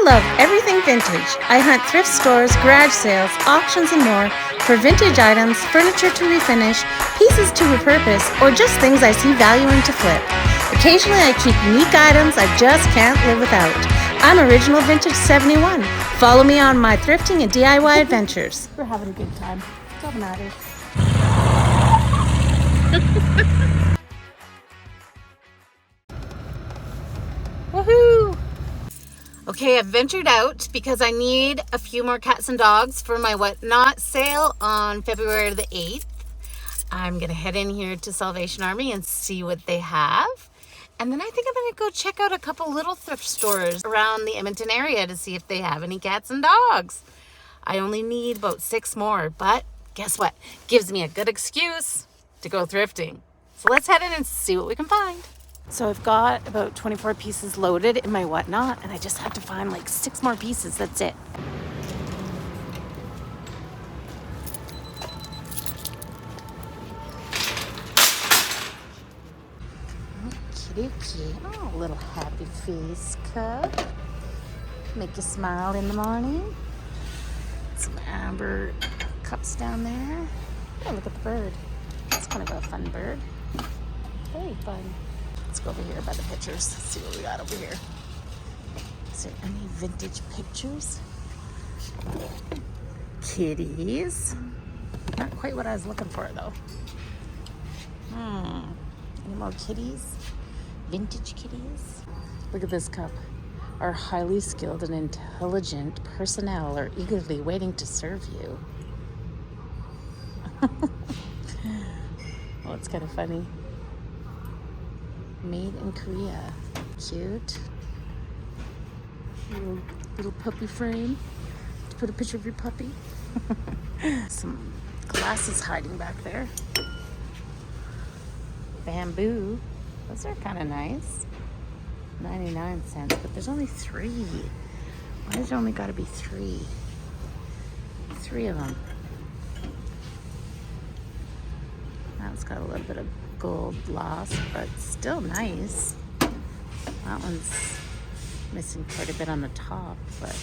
love everything vintage. I hunt thrift stores, garage sales, auctions, and more for vintage items, furniture to refinish, pieces to repurpose, or just things I see value in to flip. Occasionally I keep unique items I just can't live without. I'm Original Vintage 71. Follow me on my thrifting and DIY adventures. We're having a good time. It's all matters. Woohoo! Okay, I've ventured out because I need a few more cats and dogs for my Whatnot sale on February the 8th. I'm gonna head in here to Salvation Army and see what they have. And then I think I'm gonna go check out a couple little thrift stores around the Edmonton area to see if they have any cats and dogs. I only need about 6 more, but guess what? Gives me a good excuse to go thrifting. So let's head in and see what we can find. So I've got about 24 pieces loaded in my Whatnot, and I just have to find like 6 more pieces. That's it. Kitty, kitty. Oh, little happy face cup. Make you smile in the morning. Some amber cups down there. Oh, look at the bird. It's kind of a fun bird. Very fun. Let's go over here by the pictures. See what we got over here. Is there any vintage pictures? Kitties. Not quite what I was looking for though. Any more kitties? Vintage kitties? Look at this cup. Our highly skilled and intelligent personnel are eagerly waiting to serve you. Oh, it's kind of funny. Made in Korea. Cute. Little puppy frame to put a picture of your puppy. Some glasses hiding back there. Bamboo. Those are kind of nice. 99 cents, but there's only 3. Why has there only got to be 3? 3 of them. That's got a little bit of gold gloss, but still nice. That one's missing quite a bit on the top, but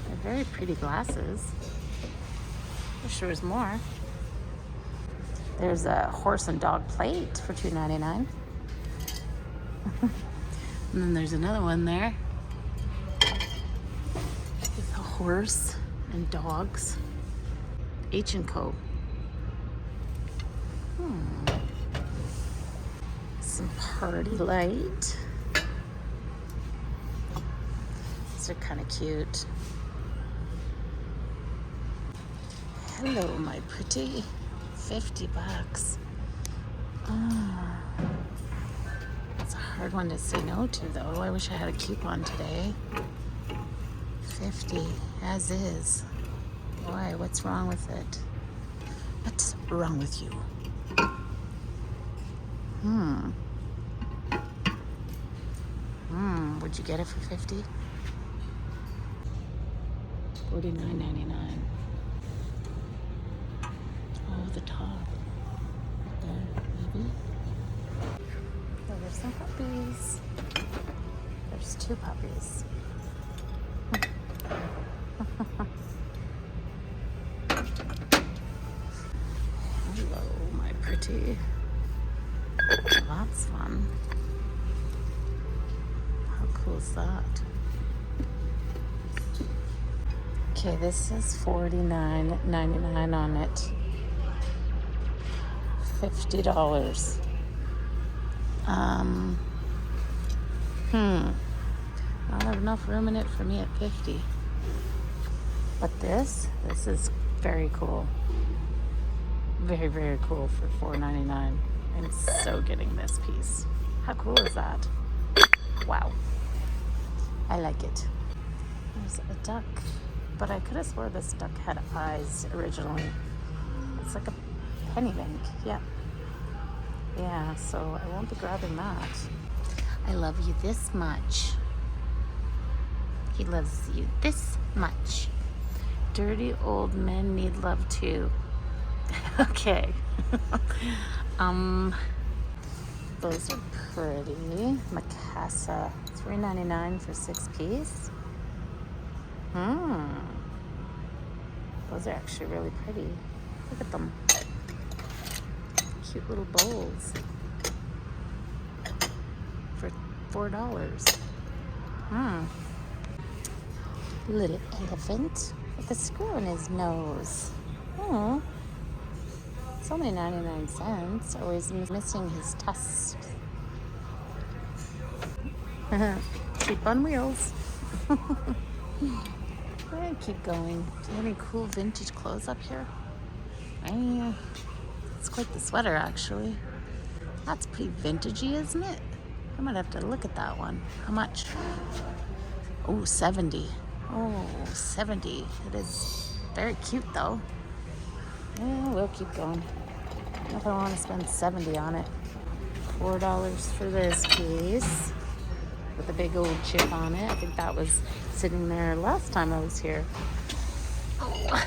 they're very pretty glasses. I'm sure there's more. There's a horse and dog plate for $2.99. And then there's another one there with a horse and dogs. H&Co. Some party light. These are kind of cute. Hello, my pretty. 50 bucks. Oh. It's a hard one to say no to though. I wish I had a coupon today. 50 as is. Why? What's wrong with it? What's wrong with you? Would you get it for 50? $49.99. Oh, the top. There, maybe. Oh, there's some puppies. There's 2 puppies. Hello, my pretty. Well, that's fun. How cool is that? Okay, this is $49.99 on it. $50. Not have enough room in it for me at 50. But this is very cool. Very, very cool for $4.99. I'm so getting this piece. How cool is that? Wow. I like it. There's a duck, but I could have swore this duck had eyes originally. It's like a penny bank. Yeah, so I won't be grabbing that. I love you this much. He loves you this much. Dirty old men need love too. Okay. Those are pretty. Macassa, $3.99 for 6 piece. Those are actually really pretty. Look at them. Cute little bowls for $4. Little elephant with a screw in his nose. Oh, it's only 99 cents. Oh, he's missing his tusks. Cheap on wheels. I keep going. Do you have any cool vintage clothes up here? It's quite the sweater, actually. That's pretty vintagey, isn't it? I might have to look at that one. How much? Oh, 70. Oh, 70. It is very cute, though. Yeah, we'll keep going. I don't know if I want to spend 70 on it. $4 for this piece with a big old chip on it. I think that was sitting there last time I was here. Oh,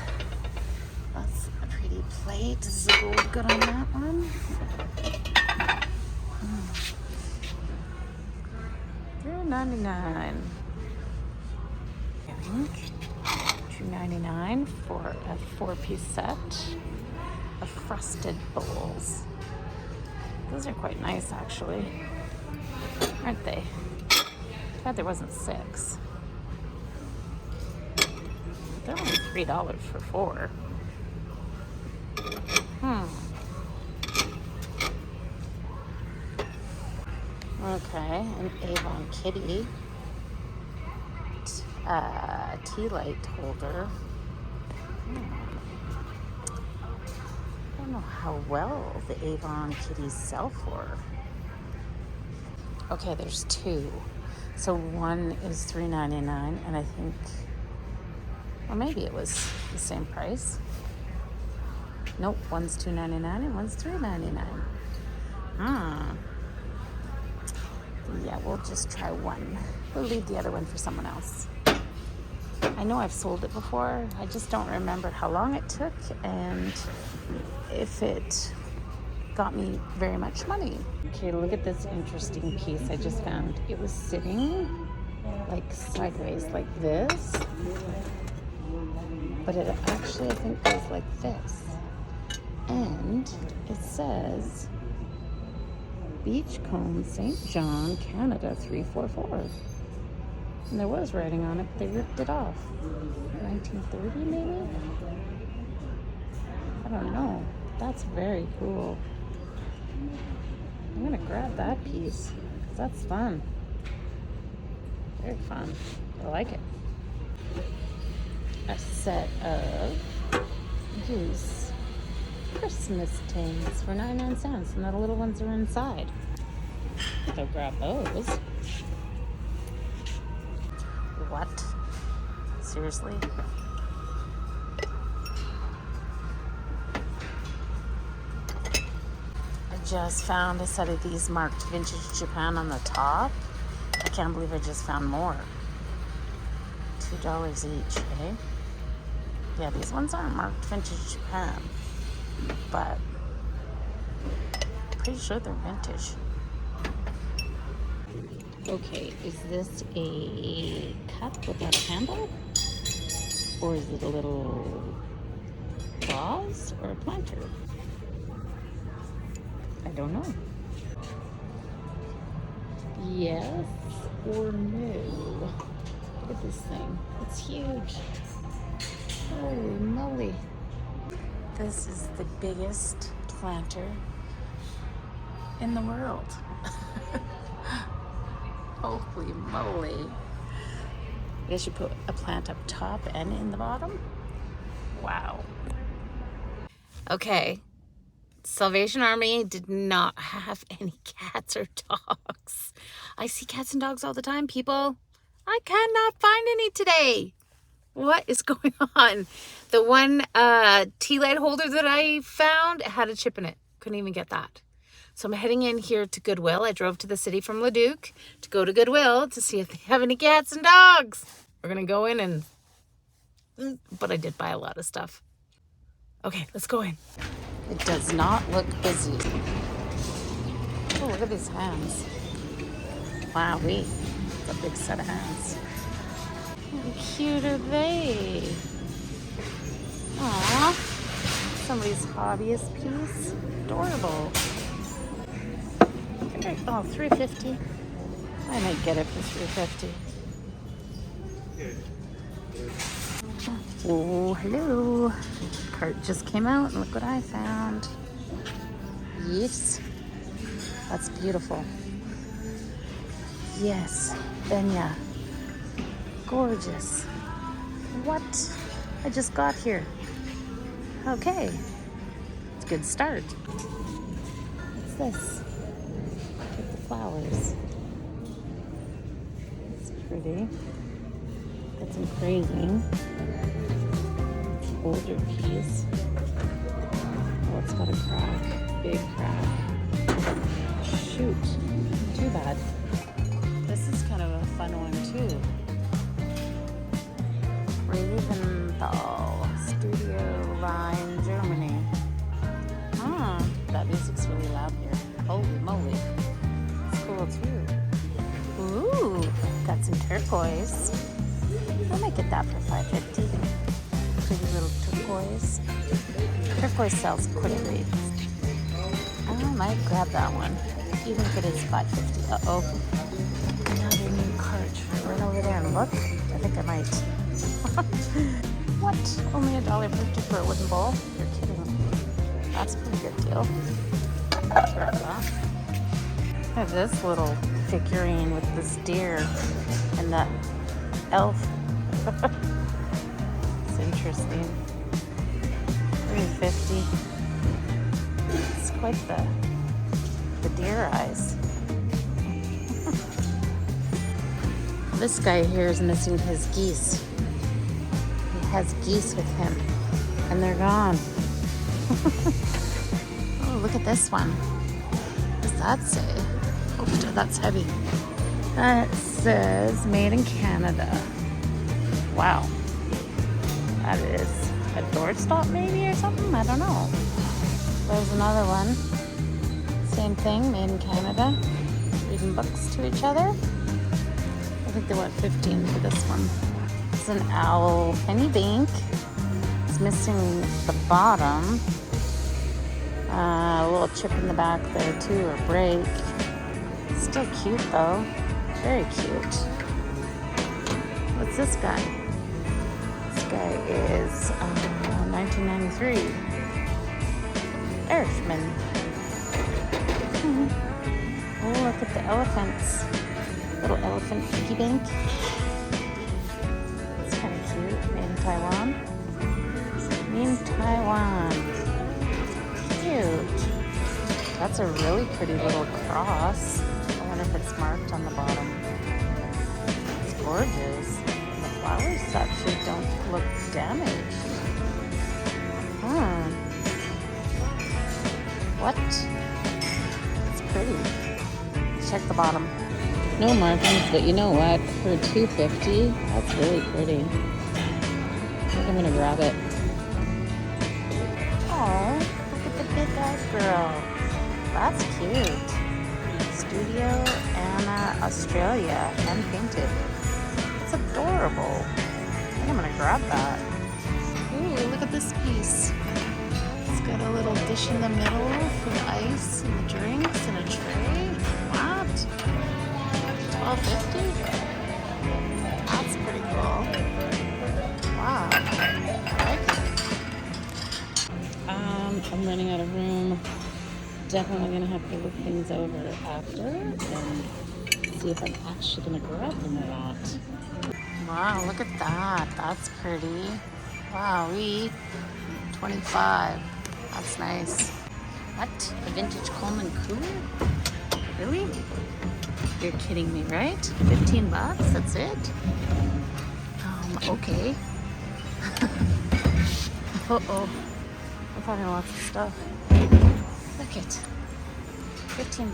that's a pretty plate. Is the gold good on that one? $3.99. $2.99 for a 4-piece set of frosted bowls. Those are quite nice, actually, aren't they? Glad there wasn't 6. They're only $3 for 4. Okay, an Avon Kitty tea light holder. I don't know how well the Avon Kitties sell for. Okay, there's 2. So one is $3.99, and I think, or maybe it was the same price. Nope, one's $2.99 and one's $3.99. Yeah, we'll just try one. We'll leave the other one for someone else. I know I've sold it before. I just don't remember how long it took and if it got me very much money. Okay, look at this interesting piece I just found. It was sitting like sideways like this, but it actually, I think, goes like this. And it says Beachcombe, St. John, Canada 344. And there was writing on it, but they ripped it off. 1930 maybe? I don't know. That's very cool. I'm gonna grab that piece, because that's fun. Very fun. I like it. A set of these Christmas tins for 99 cents, and the little ones are inside. I'll grab those. What? Seriously? I just found a set of these marked Vintage Japan on the top. I can't believe I just found more. $2 each, eh? Yeah, these ones aren't marked Vintage Japan, but I'm pretty sure they're vintage. Okay, is this a cup without a handle? Or is it a little vase or a planter? I don't know. Yes or no? Look at this thing. It's huge. Holy moly. This is the biggest planter in the world. Holy moly. I guess you put a plant up top and in the bottom? Wow. Okay. Salvation Army did not have any cats or dogs. I see cats and dogs all the time, people. I cannot find any today. What is going on? The one tea light holder that I found had a chip in it. Couldn't even get that. So I'm heading in here to Goodwill. I drove to the city from Leduc to go to Goodwill to see if they have any cats and dogs. We're going to go in and... But I did buy a lot of stuff. Okay, let's go in. It does not look busy. Oh, look at these hands. Wow, it's a big set of hands. cute are they? Aww. Somebody's hobbyist piece. Adorable. Oh, $3.50. I might get it for $3.50. Oh, hello. Cart just came out and look what I found. Yes. That's beautiful. Yes, Benya. Gorgeous. What? I just got here. Okay. It's a good start. What's this? With the flowers. It's pretty. Got some crazy. Older piece. Oh, it's got a crack. Big crack. Shoot. Too bad. This is kind of a fun one too. Raventhal Studio Line, Germany. That music's really loud here. Holy moly. It's cool too. Ooh, got some turquoise. I might get that for $5.50. Pretty little turquoise. Turquoise sells quickly. I might grab that one, even if it is $5.50. Uh-oh. Another new cart. Should I run over there and look? I think I might. What? Only $1.50 for a wooden bowl? You're kidding. That's a pretty good deal. Grab that. I have this little figurine with this deer and that elf. It's interesting. $3.50. It's quite the deer eyes. This guy here is missing his geese. He has geese with him, and they're gone. Oh, look at this one. What does that say? Oh, that's heavy. That says made in Canada. Wow. That is a doorstop maybe or something? I don't know. There's another one. Same thing, made in Canada. Reading books to each other. I think they want $15 for this one. It's an owl penny bank. It's missing the bottom. A little chip in the back there too, or break. Still cute though. Very cute. What's this guy? This guy is 1993. Irishman. Oh, look at the elephants. Little elephant piggy bank. It's kind of cute. Made in Taiwan. Made in Taiwan. Cute. That's a really pretty little cross. I wonder if it's marked on the bottom. It's gorgeous. The flowers actually don't look damaged. What? It's pretty. Check the bottom. No markings, but you know what? For $2.50, that's really pretty. I think I'm gonna grab it. Oh, look at the big eyed girl. That's cute. Studio Anna, Australia, hand painted. It's adorable. I think I'm gonna grab that. Ooh, look at this piece. It's got a little dish in the middle for the ice and the drinks and a tray. What? $12.50? That's pretty cool. Wow. I like it. I'm running out of room. Definitely gonna have to look things over after and see if I'm actually gonna grab them or not. Wow, look at that. That's pretty. Wow, $25. That's nice. What? A vintage Coleman cooler? Really? You're kidding me, right? $15, that's it? Okay. Uh-oh. I'm finding lots of stuff. Look it. $15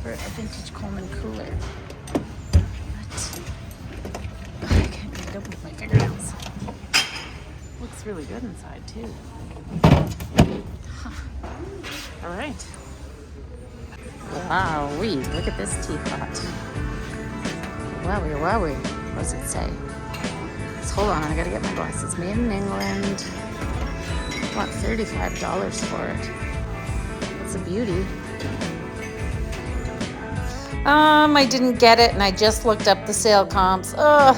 for a vintage Coleman cooler. What? I can't get it open with my fingernails. Looks really good inside too. Huh. All right. Wow, look at this teapot. Wowie, wowie. What does it say? Hold on, I gotta get my glasses. Made in England. I want $35 for it. It's a beauty. I didn't get it, and I just looked up the sale comps. Ugh.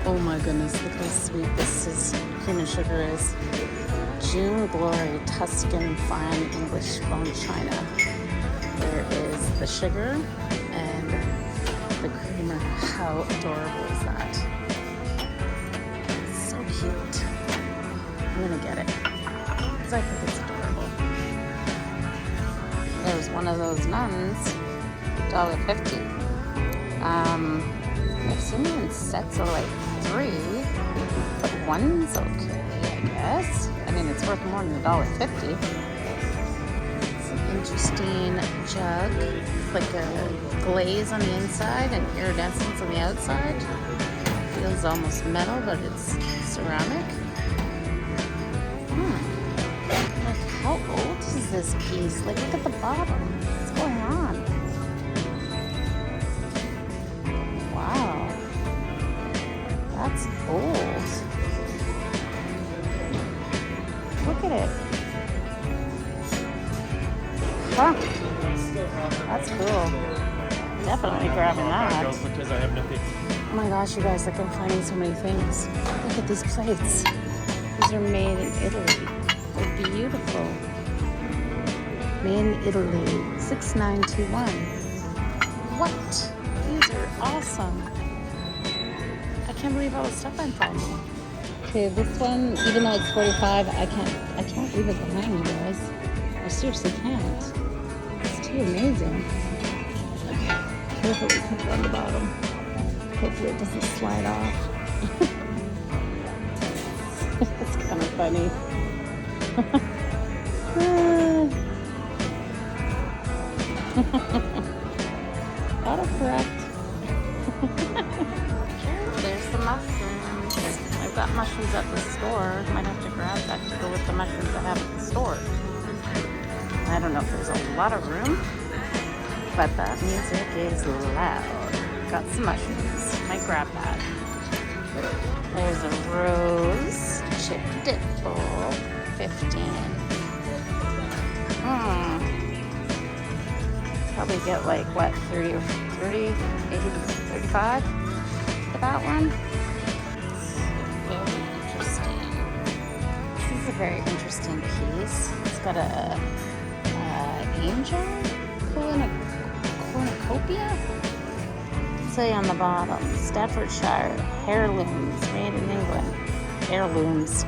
Oh my goodness, look how sweet this cream and sugar is. June Glory Tuscan Fine English Bone China. There is the sugar and the creamer. How adorable is that? It's so cute. I'm gonna get it because I think it's adorable. There's one of those nuns, $1.50. I've seen them in sets of like 3, but one's okay, I guess. I mean, it's worth more than $1.50. It's an interesting jug. It's like a glaze on the inside and iridescence on the outside. Feels almost metal, but it's ceramic. Like, how old is this piece? Like, look at the bottom. What's going on? Wow. That's old. Look at it. Huh. That's cool. Definitely grabbing that. Oh my gosh, you guys, like I'm finding so many things. Look at these plates. These are made in Italy. They're beautiful. Made in Italy. 6921. What? These are awesome. I can't believe all the stuff I'm finding. Okay, this one, even though it's 45, I can't leave it behind me, guys. I seriously can't. It's too amazing. Carefully put it on the bottom. Hopefully it doesn't slide off. That's kind of funny. Autocorrect. There's the mushrooms. I've got mushrooms at the store. Might have to grab that to go with the mushrooms I have at the store. I don't know if there's a lot of room, but that music is loud. Got some mushrooms. Might grab that. There's a rose chip dip bowl, 15. Probably get like what, 30 or 30, 80, 35 for that one. Very interesting. This is a very interesting piece. It's got a angel cornucopia. Say on the bottom, Staffordshire heirlooms made in England. Heirlooms.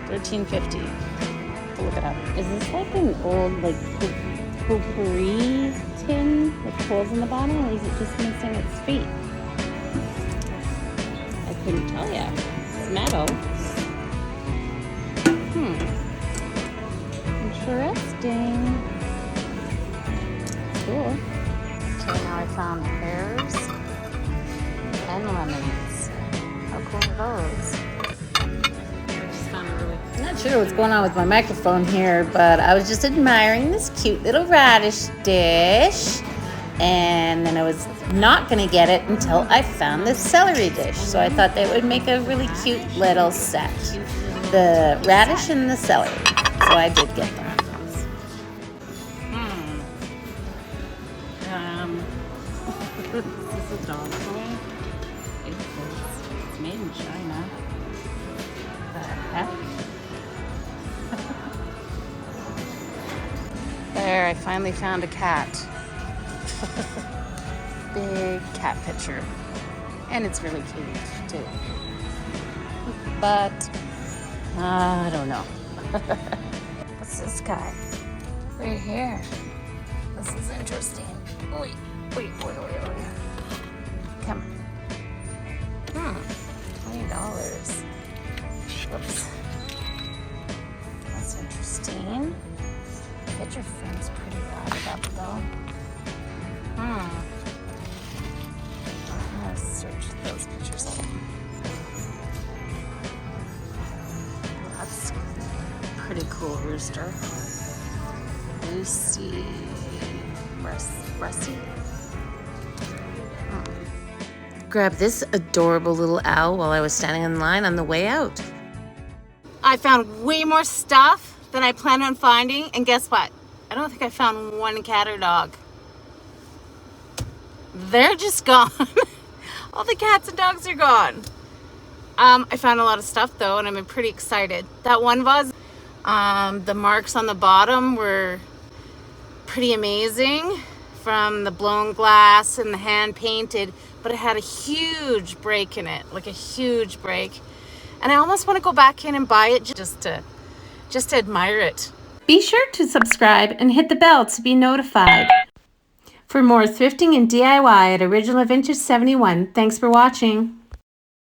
$13.50. Look it up. Is this like an old like potpourri tin with holes in the bottom, or is it just missing its feet? I couldn't tell ya. It's metal. Interesting. Cool. Okay, now I found pears and lemons. How cool are those? I'm not sure what's going on with my microphone here, but I was just admiring this cute little radish dish, and then I was not going to get it until I found this celery dish. So I thought they would make a really cute little set. The radish and the celery. So I did get them. This is a dog toy. It's made in China. The heck? There, I finally found a cat. Big cat picture. And it's really cute, too. But, I don't know. What's this guy? Right here. This is interesting. Wait. Come on. $20. Whoops. That's interesting. Get your friends pretty routed up, though. I'm gonna search those pictures up. That's a pretty cool rooster. Rusty. Grab this adorable little owl while I was standing in line on the way out. I found way more stuff than I planned on finding, and guess what? I don't think I found one cat or dog. They're just gone. All the cats and dogs are gone. I found a lot of stuff though, and I'm pretty excited. That one vase, the marks on the bottom were pretty amazing from the blown glass and the hand painted, but it had a huge break in it, like a huge break. And I almost want to go back in and buy it just to admire it. Be sure to subscribe and hit the bell to be notified. For more thrifting and DIY at Original Vintage 71, thanks for watching.